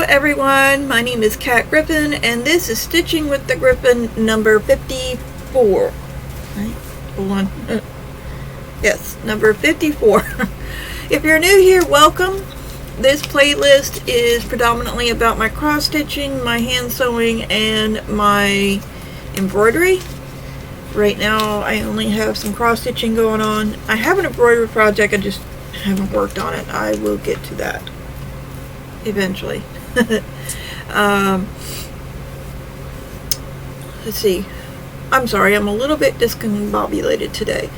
everyone, my name is Griffin, and this is Stitching with the Griffin number 54. Right? Hold on. Yes, number 54. If you're new here, welcome. This playlist is predominantly about my cross stitching, my hand sewing, and my embroidery. Right now I only have some cross stitching going on. I have an embroidery project, I just haven't worked on it. I will get to that eventually. Let's see. I'm sorry, I'm a little bit discombobulated today.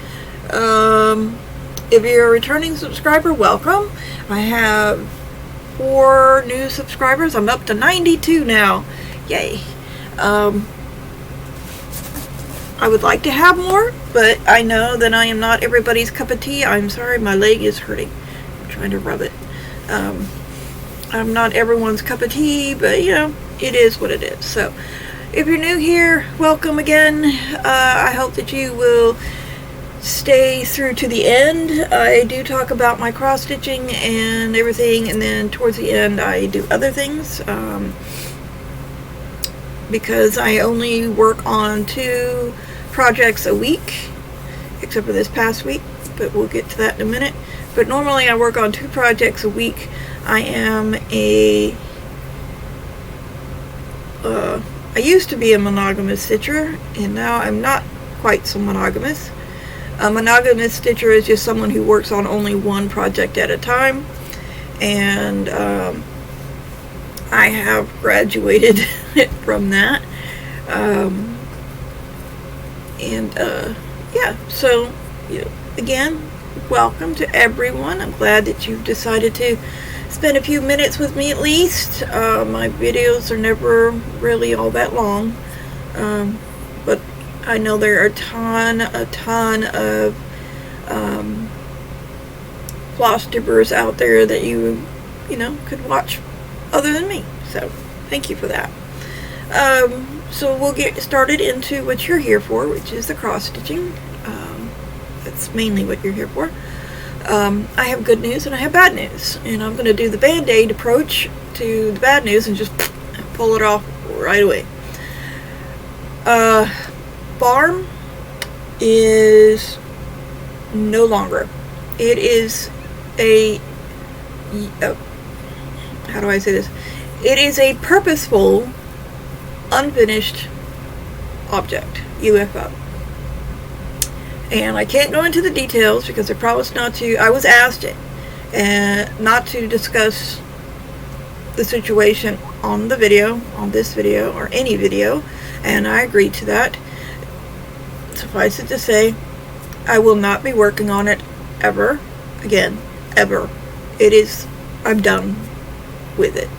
If you're a returning subscriber, welcome. I have 4 new subscribers. I'm up to 92 now. Yay. I would like to have more, but I know that I am not everybody's cup of tea. I'm sorry, my leg is hurting. I'm trying to rub it. I'm not everyone's cup of tea, but you know, it is what it is. So if you're new here, welcome again. I hope that you will stay through to the end. I do talk about my cross stitching and everything, and then towards the end I do other things, because I only work on 2 projects a week, except for this past week, but we'll get to that in a minute. But normally I work on 2 projects a week. I am I used to be a monogamous stitcher, and now I'm not quite so monogamous. A monogamous stitcher is just someone who works on only one project at a time, and I have graduated from that. Yeah, so, you know, again, welcome to everyone. I'm glad that you've decided to spend a few minutes with me at least. My videos are never really all that long, but I know there are a ton of Flosstubers out there that you know, could watch other than me. So thank you for that. So we'll get started into what you're here for, which is the cross stitching. That's mainly what you're here for. I have good news and I have bad news, and I'm going to do the band-aid approach to the bad news and just pull it off right away. Farm is no longer. It is a how do I say this? It is a purposeful, unfinished object, UFO. And I can't go into the details because I promised not to. I was asked not to discuss the situation on the video, on this video, or any video, and I agreed to that. Suffice it to say, I will not be working on it ever again, ever. I'm done with it.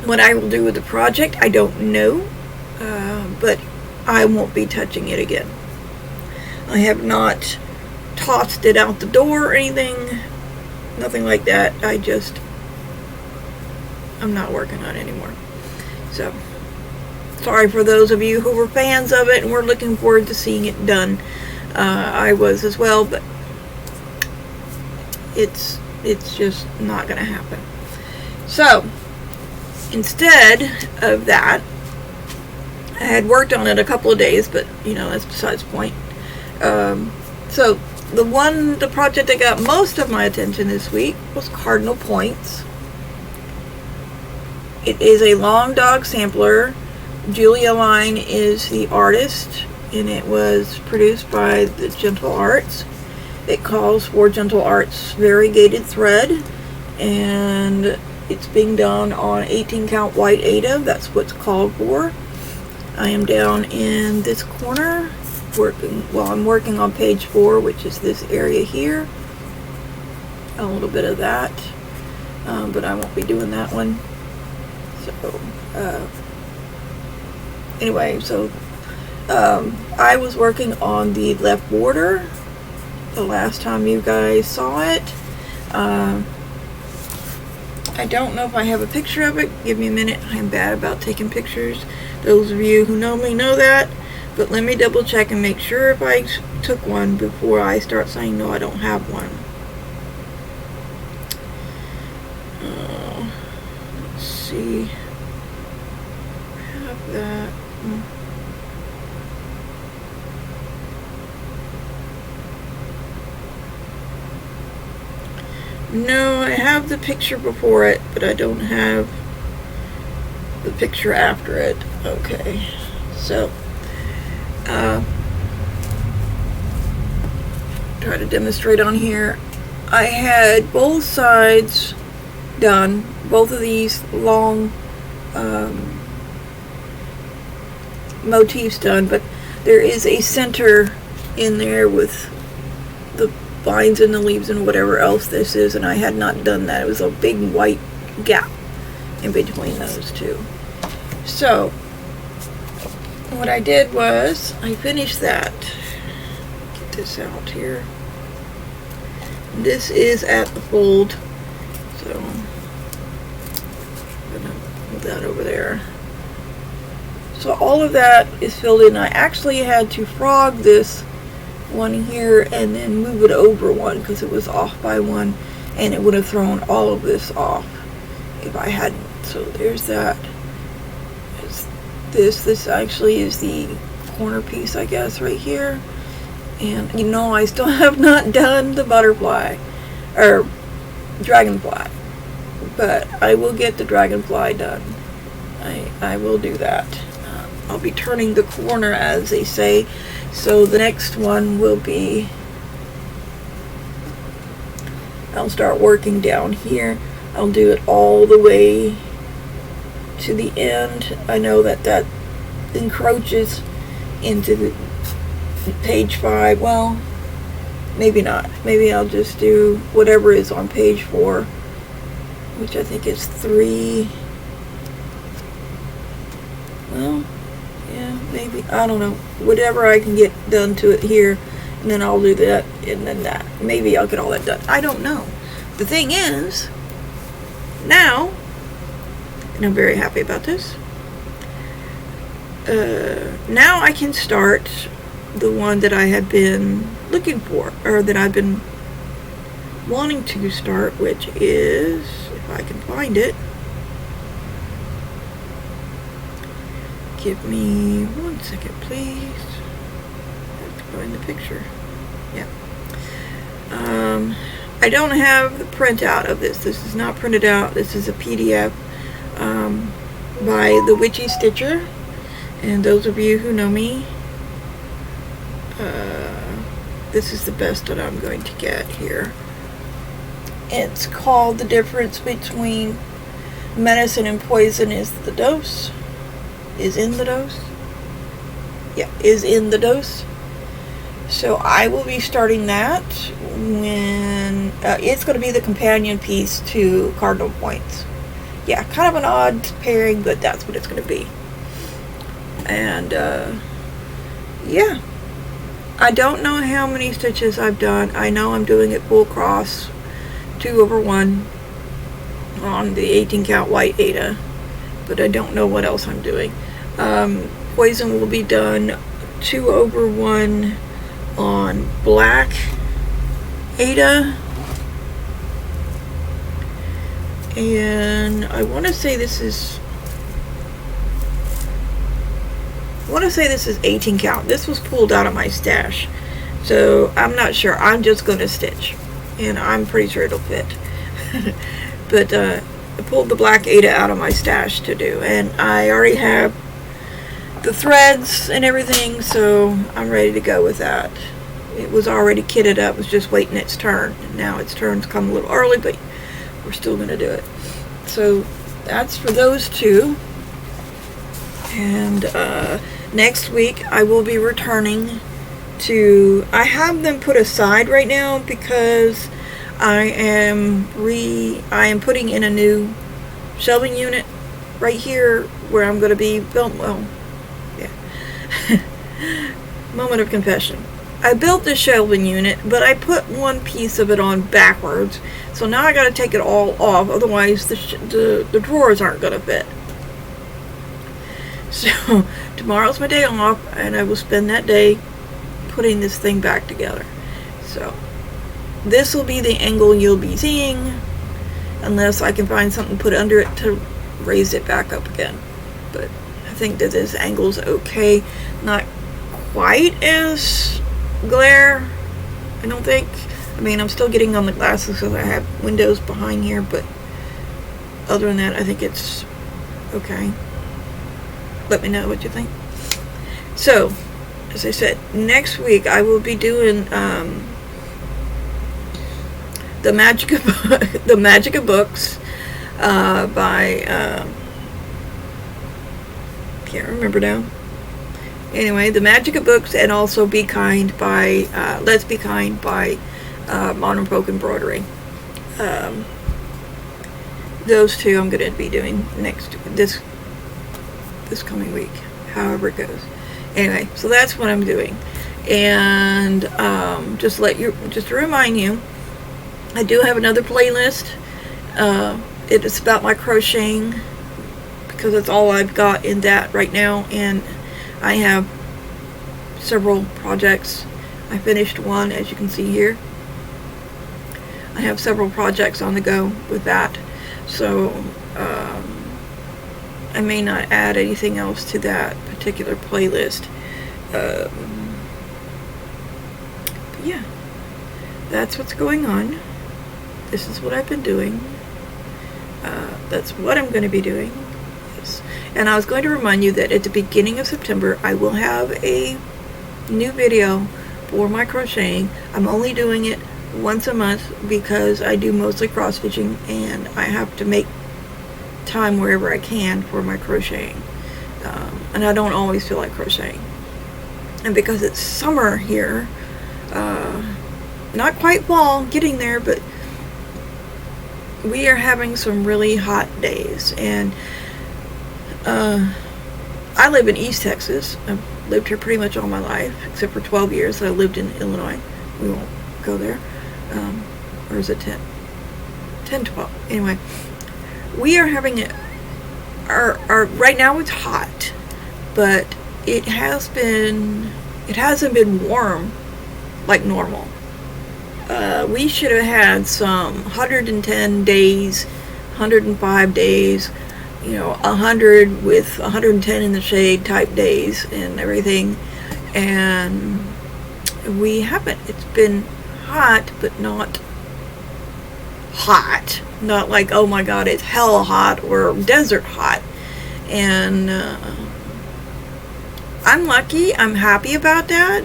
What I will do with the project, I don't know, but I won't be touching it again. I have not tossed it out the door or anything, nothing like that. I'm not working on it anymore. So, sorry for those of you who were fans of it and were looking forward to seeing it done. I was as well, but it's just not going to happen. So, instead of that, I had worked on it a couple of days, but you know, that's besides the point. So the project that got most of my attention this week was Cardinal points. It is a long dog sampler. Julia Line is the artist, and it was produced by the Gentle Arts. It calls for Gentle Arts variegated thread, and it's being done on 18 count white Aida. That's what's called for. I am down in this corner I'm working on page 4, which is this area here. A little bit of that, but I won't be doing that one. So anyway, so I was working on the left border the last time you guys saw it. I don't know if I have a picture of it. Give me a minute. I'm bad about taking pictures. Those of you who know me know that. But let me double check and make sure if I took one before I start saying no, I don't have one. see. Have that. No, I have the picture before it, but I don't have the picture after it. Okay, so try to demonstrate on here. I had both sides done, both of these long motifs done, but there is a center in there with the vines and the leaves and whatever else this is, and I had not done that. It was a big white gap in between those two. So what I did was I finished that. Get this out here. This is at the fold, so I'm gonna move that over there. So all of that is filled in. I actually had to frog this one here and then move it over one because it was off by one, and it would have thrown all of this off if I hadn't. So there's that. This actually is the corner piece, I guess, right here. And you know, I still have not done the butterfly or dragonfly, but I will get the dragonfly done. I will do that. I'll be turning the corner, as they say. So the next one will be, I'll start working down here. I'll do it all the way to the end. I know that encroaches into the page 5. Well, maybe not. Maybe I'll just do whatever is on page 4, which I think is 3. Well, yeah, maybe. I don't know. Whatever I can get done to it here, and then I'll do that, and then that. Maybe I'll get all that done. I don't know. The thing is, now, and I'm very happy about this, now I can start the one that I had been looking for, or that I've been wanting to start, which is, if I can find it, give me 1 second, please. I have to find the picture. Yeah. I don't have the printout of this. This is not printed out. This is a PDF by the Witchy Stitcher. And those of you who know me, this is the best that I'm going to get here. It's called The Difference Between Medicine and Poison is the Dose. Is in the dose? Yeah, is in the dose. So I will be starting that when it's going to be the companion piece to Cardinal Points. Yeah, kind of an odd pairing, but that's what it's going to be. And yeah, I don't know how many stitches I've done. I know I'm doing it full cross, 2/1 on the 18 count white Aida, but I don't know what else I'm doing. Poison will be done 2/1 on black Aida, and I want to say this is 18 count. This was pulled out of my stash, so I'm not sure. I'm just going to stitch, and I'm pretty sure it'll fit. But I pulled the black Aida out of my stash to do, and I already have the threads and everything, so I'm ready to go with that. It was already kitted up. It was just waiting its turn. And now its turn's come a little early, but we're still going to do it. So that's for those two. And next week I will be returning to, I have them put aside right now because I am putting in a new shelving unit right here where I'm going to be built. Well, yeah. Moment of confession. I built this shelving unit, but I put one piece of it on backwards, so now I got to take it all off, otherwise the drawers aren't going to fit. So tomorrow's my day off, and I will spend that day putting this thing back together. So this will be the angle you'll be seeing, unless I can find something to put under it to raised it back up again. But I think that this angle's okay. Not quite as glare, I don't think. I mean, I'm still getting on the glasses because I have windows behind here, but other than that, I think it's okay. Let me know what you think. So, as I said, next week I will be doing the Magic of Books by can't remember now. Anyway, the Magic of Books, and also Be Kind by Let's Be Kind by Modern Folk Embroidery. Those two I'm going to be doing this coming week, however it goes. Anyway, so that's what I'm doing. And just to remind you, I do have another playlist. It is about my crocheting, because that's all I've got in that right now, and I have several projects. I finished one, as you can see here. I have several projects on the go with that, so I may not add anything else to that particular playlist. But yeah, that's what's going on. This is what I've been doing. That's what I'm going to be doing. Yes. And I was going to remind you that at the beginning of September, I will have a new video for my crocheting. I'm only doing it once a month because I do mostly cross stitching, and I have to make time wherever I can for my crocheting. And I don't always feel like crocheting. And because it's summer here, not quite fall, getting there, but we are having some really hot days. And I live in East Texas. I've lived here pretty much all my life, except for 12 years that I lived in Illinois. We won't go there. Or is it 10? 10, 12. Anyway, we are having it. Right now it's hot, but it hasn't been warm like normal. We should have had some 110 days, 105 days, 100 with 110 in the shade type days and everything, and we haven't. It's been hot, but not hot. Not like, oh my god, it's hell hot or desert hot. And I'm lucky. I'm happy about that.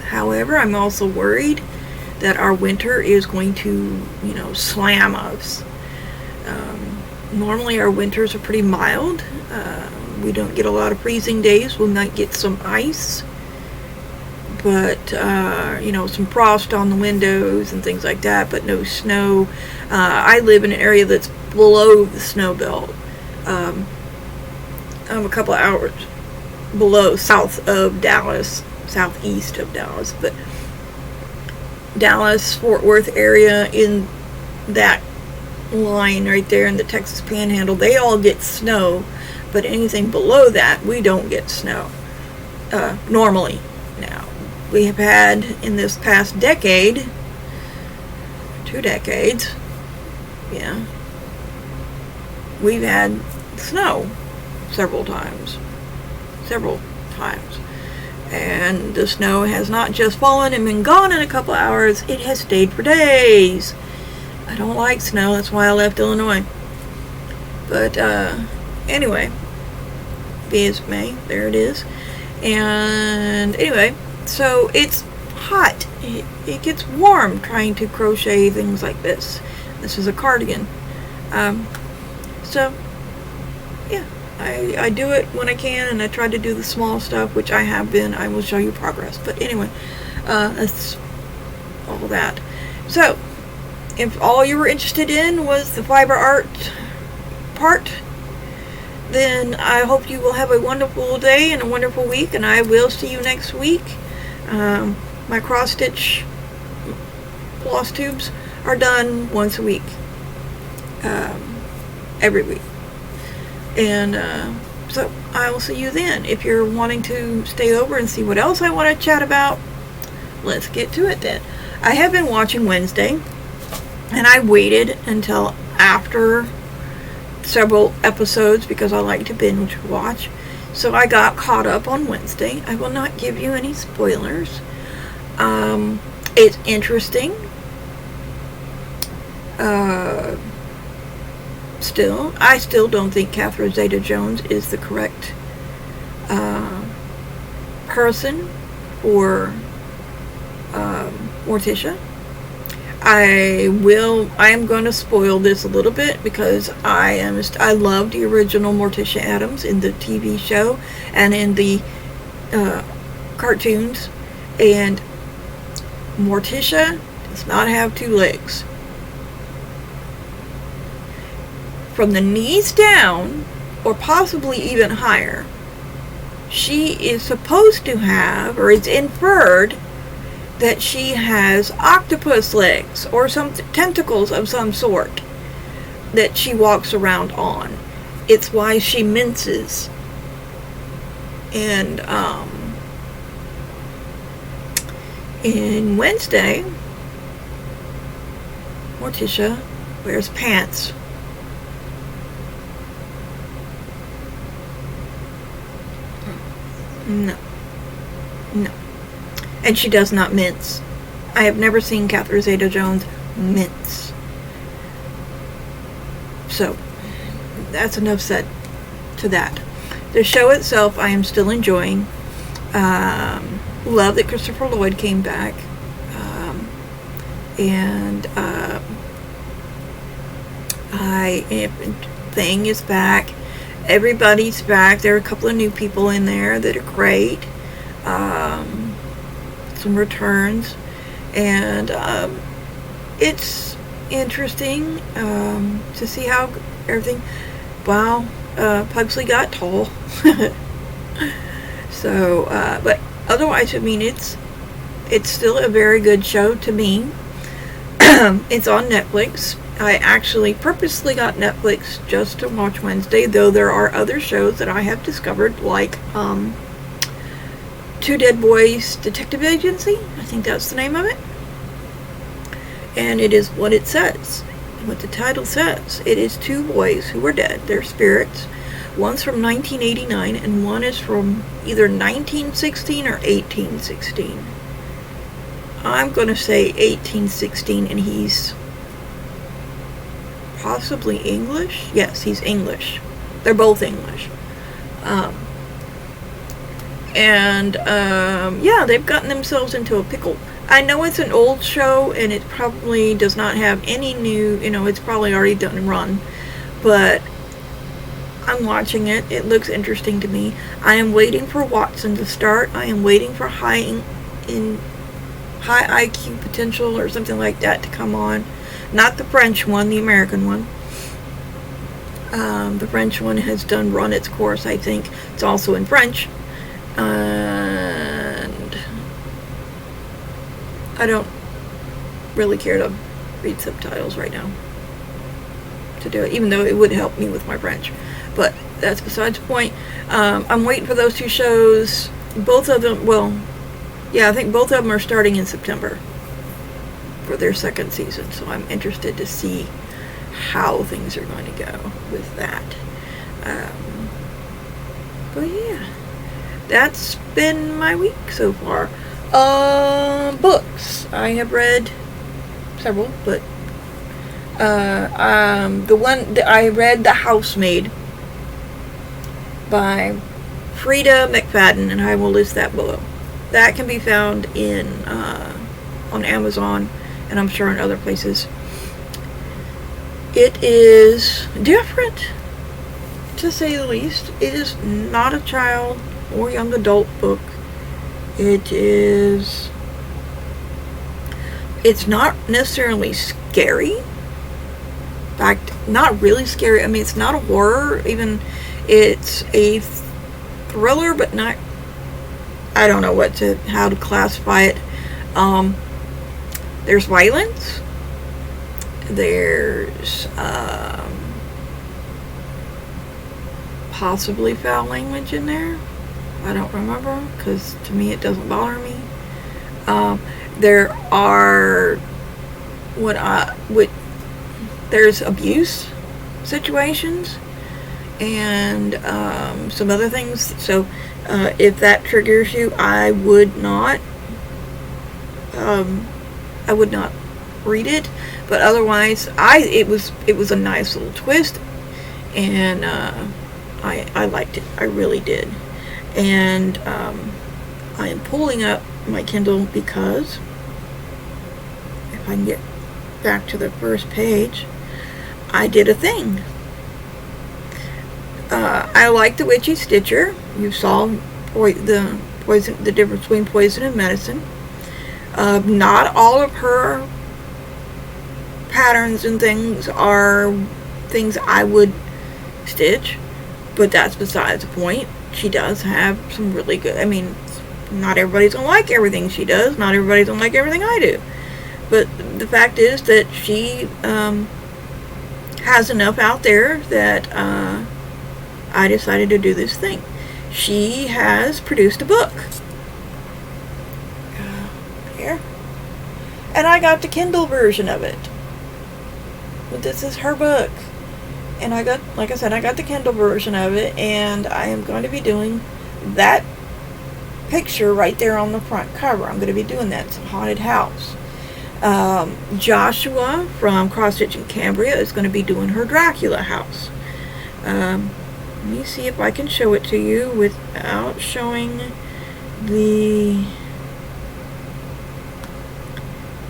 However, I'm also worried that our winter is going to, slam us. Normally our winters are pretty mild. We don't get a lot of freezing days. We might get some ice, but some frost on the windows and things like that, but no snow. I live in an area that's below the snow belt. I'm a couple of hours below, south of Dallas, southeast of Dallas, but Dallas, Fort Worth area, in that line right there in the Texas Panhandle, they all get snow, but anything below that, we don't get snow normally. Now, we have had in this past decade, 2 decades, we've had snow several times, and the snow has not just fallen and been gone in a couple hours, it has stayed for days. I don't like snow, that's why I left Illinois. But anyway, be as may, there it is. And anyway, so it's hot. It gets warm trying to crochet things like this. This is a cardigan. So yeah, I do it when I can, and I try to do the small stuff, which I have been. I will show you progress. But anyway, that's all that. So if all you were interested in was the fiber art part, then I hope you will have a wonderful day and a wonderful week, and I will see you next week. My cross stitch floss tubes are done once a week, every week, and so I will see you then. If you're wanting to stay over and see what else I want to chat about, let's get to it then. I have been watching Wednesday, and I waited until after several episodes because I like to binge watch. So I got caught up on Wednesday. I will not give you any spoilers. It's interesting. I still don't think Catherine Zeta-Jones is the correct person for Morticia. I am going to spoil this a little bit because I love the original Morticia Addams in the TV show and in the cartoons, and Morticia does not have 2 legs. From the knees down, or possibly even higher, she is supposed to have, or it's inferred, that she has octopus legs or some tentacles of some sort that she walks around on. It's why she minces. And in Wednesday, Morticia wears pants. No. And she does not mince. I have never seen Catherine Zeta-Jones mince. So, that's enough said to that. The show itself, I am still enjoying. Love that Christopher Lloyd came back. Thing is back. Everybody's back. There are a couple of new people in there that are great. Some returns, and it's interesting to see how everything. Wow, Pugsley got tall. So, but otherwise, I mean, it's still a very good show to me. It's on Netflix. I actually purposely got Netflix just to watch Wednesday, though there are other shows that I have discovered, like Two Dead Boys Detective Agency. I think that's the name of it. And it is what it says, what the title says. It is 2 boys who are dead. They're spirits. One's from 1989 and one is from either 1916 or 1816. I'm going to say 1816, and he's possibly English? Yes, he's English. They're both English. Yeah, they've gotten themselves into a pickle. I know it's an old show, and it probably does not have any new, it's probably already done and run, but I'm watching it. It looks interesting to me. I am waiting for Watson to start. I am waiting for high IQ potential or something like that to come on. Not the French one, the American one. The French one has run its course, I think. It's also in French. And I don't really care to read subtitles right now to do it, even though it would help me with my French. But that's besides the point. I'm waiting for those 2 shows. Both of them, I think both of them are starting in September for their 2nd season, so I'm interested to see how things are going to go with that. But yeah, that's been my week so far. Books. I have read several, but the one that I read, The Housemaid by Freida McFadden, and I will list that below. That can be found on Amazon, and I'm sure in other places. It is different, to say the least. It is not a child or young adult book. It's not necessarily scary. In fact, not really scary. I mean, it's not a horror. Even it's a thriller, but not. I don't know how to classify it. There's violence. There's possibly foul language in there. I don't remember, because to me it doesn't bother me. There are there's abuse situations and some other things. So if that triggers you, I would not read it. But otherwise, it was a nice little twist, and I liked it. I really did. And I am pulling up my Kindle because if I can get back to the first page, I did a thing. I like the Witchy Stitcher. You saw the difference between poison and medicine. Not all of her patterns and things are things I would stitch, but that's besides the point. She does have some really good, I mean, not everybody's gonna like everything she does, not everybody's gonna like everything I do, but the fact is that she has enough out there that I decided to do this thing. She has produced a book here, and I got the Kindle version of it. But this is her book, and I got, like I said, I got the Kindle version of it, and I am going to be doing that picture right there on the front cover. I'm going to be doing that. It's a haunted house. Joshua from Cross Stitching Cambria is going to be doing her Dracula house. Let me see if I can show it to you without showing the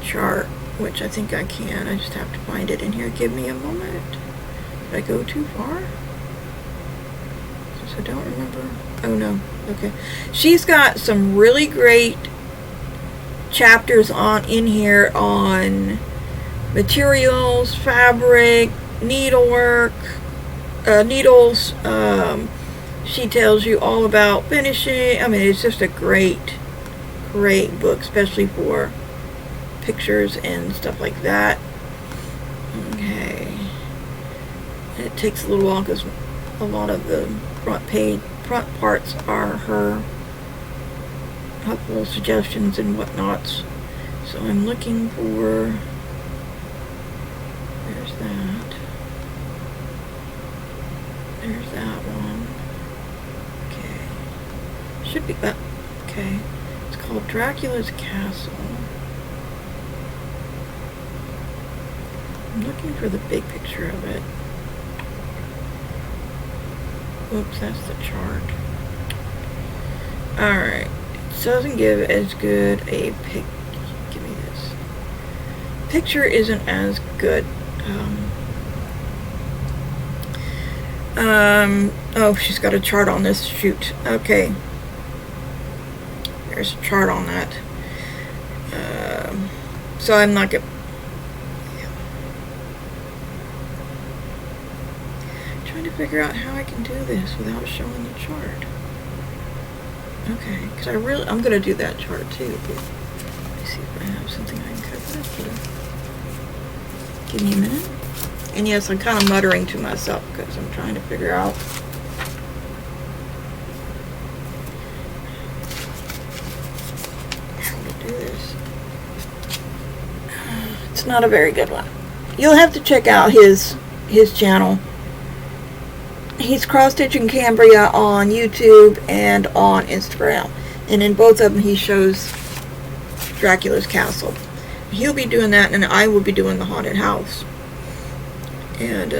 chart, which I think I can. I just have to find it in here. Give me a moment. Did I go too far? I don't remember. Oh no. Okay. She's got some really great chapters in here on materials, fabric, needlework, needles. She tells you all about finishing. I mean, it's just a great book, especially for pictures and stuff like that. Okay. It takes a little while because a lot of the front parts are her helpful suggestions and whatnots. So I'm looking for, there's that. There's that one. Okay. Should be, okay. It's called Dracula's Castle. I'm looking for the big picture of it. Oops, that's the chart. Alright. It doesn't give as good a pic. Give me this. Picture isn't as good. Oh, she's got a chart on this. Shoot. Okay. There's a chart on that. So I'm not gonna. Figure out how I can do this without showing the chart. Okay, because I'm going to do that chart too, but let me see if I have something I can cover up with. Give me a minute. And yes, I'm kind of muttering to myself because I'm trying to figure out how to do this. It's not a very good one. You'll have to check out his channel. He's Cross Stitching Cambria on YouTube and on Instagram. And in both of them he shows Dracula's Castle. He'll be doing that, and I will be doing the haunted house. And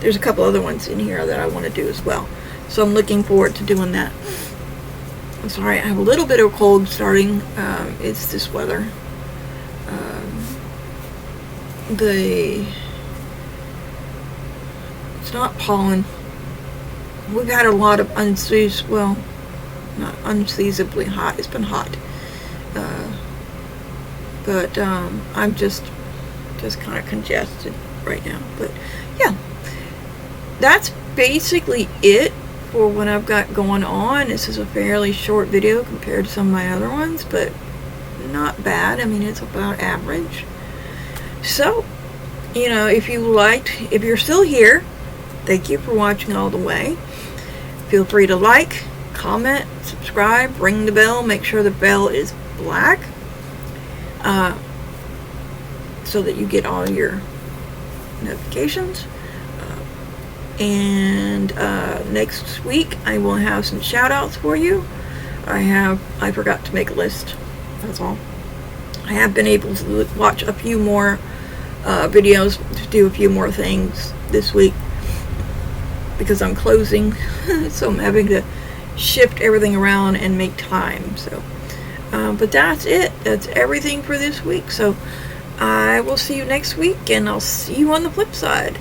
there's a couple other ones in here that I want to do as well. So I'm looking forward to doing that. I'm sorry, I have a little bit of a cold starting. It's this weather. It's not pollen. We've had a lot of well, not unseasonably hot. It's been hot. But I'm just kind of congested right now. But yeah, that's basically it for what I've got going on. This is a fairly short video compared to some of my other ones, but not bad. I mean, it's about average. So, you know, if you're still here, thank you for watching all the way. Feel free to like, comment, subscribe, ring the bell, make sure the bell is black, so that you get all your notifications. And next week I will have some shout outs for you. I forgot to make a list. That's all. I have been able to watch a few more videos, to do a few more things this week because I'm closing. So I'm having to shift everything around and make time. So, but that's it. That's everything for this week. So I will see you next week, and I'll see you on the flip side.